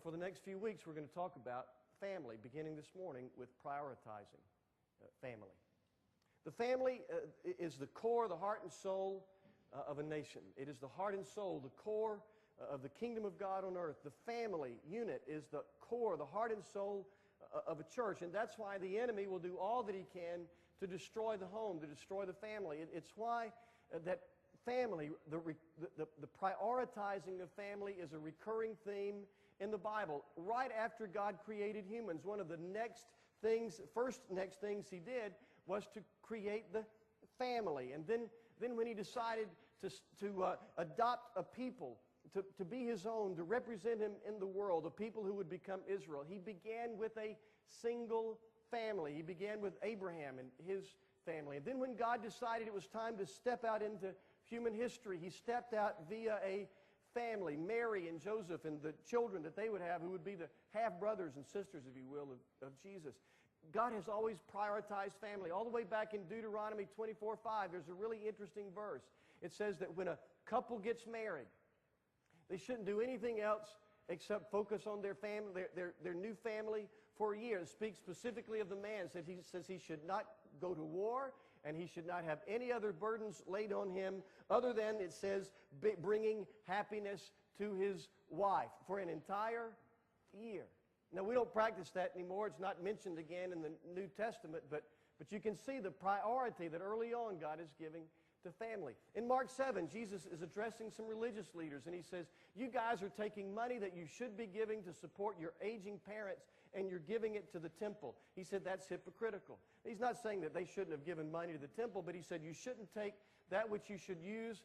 for the next few weeks, we're going to talk about family, beginning this morning with prioritizing family. The family is the core, the heart and soul of a nation. It is the heart and soul, the core of the kingdom of God on earth. The family unit is the core, the heart and soul of a church. And that's why the enemy will do all that he can to destroy the home, to destroy the family. It's why that family, the prioritizing of family is a recurring theme in the Bible. Right after God created humans, one of the first next things he did was to create the family. And then when he decided to adopt a people, to be his own, to represent him in the world, a people who would become Israel, he began with a single family. He began with Abraham and his family. And then when God decided it was time to step out into human history, he stepped out via a family, Mary and Joseph, and the children that they would have, who would be the half-brothers and sisters, if you will, of Jesus. God has always prioritized family. All the way back in Deuteronomy 24:5, there's a really interesting verse. It says that when a couple gets married, they shouldn't do anything else except focus on their family, their new family for a year. It speaks specifically of the man. He says he should not go to war, and he should not have any other burdens laid on him other than, it says, bringing happiness to his wife for an entire year. Now, we don't practice that anymore. It's not mentioned again in the New Testament, but you can see the priority that early on God is giving to family. In Mark 7, Jesus is addressing some religious leaders, and he says, you guys are taking money that you should be giving to support your aging parents, and you're giving it to the temple. He said that's hypocritical. He's not saying that they shouldn't have given money to the temple, but he said you shouldn't take that which you should use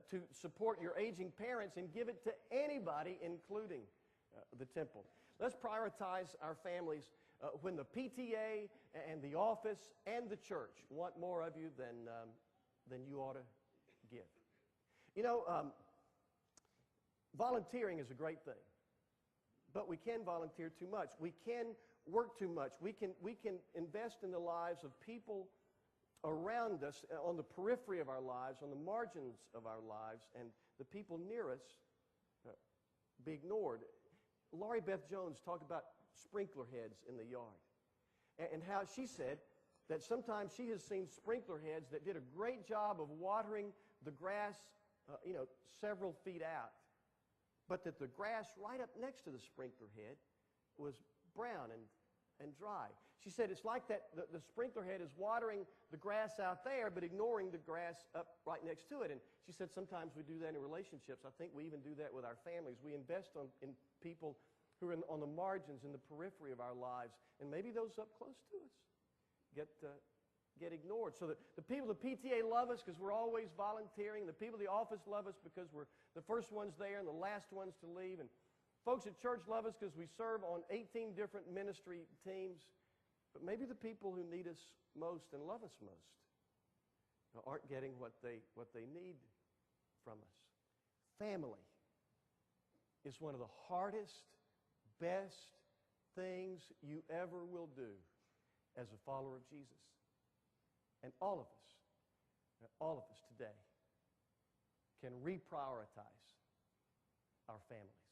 to support your aging parents and give it to anybody, including the temple. Let's prioritize our families when the PTA and the office and the church want more of you than you ought to give. You know, volunteering is a great thing, but we can volunteer too much. We can work too much. We can invest in the lives of people around us, on the periphery of our lives, on the margins of our lives, and the people near us be ignored. Laurie Beth Jones talked about sprinkler heads in the yard, and how she said that sometimes she has seen sprinkler heads that did a great job of watering the grass, several feet out, but that the grass right up next to the sprinkler head was brown and dry. She said it's like that the sprinkler head is watering the grass out there, but ignoring the grass up right next to it. And she said sometimes we do that in relationships. I think we even do that with our families. We invest in people who are on the margins, in the periphery of our lives, and maybe those up close to us get ignored. So the people of the PTA love us because we're always volunteering. The people of the office love us because we're the first ones there and the last ones to leave. And folks at church love us because we serve on 18 different ministry teams. But maybe the people who need us most and love us most aren't getting what they need from us. Family is one of the hardest, best things you ever will do as a follower of Jesus. And all of us today can reprioritize our family.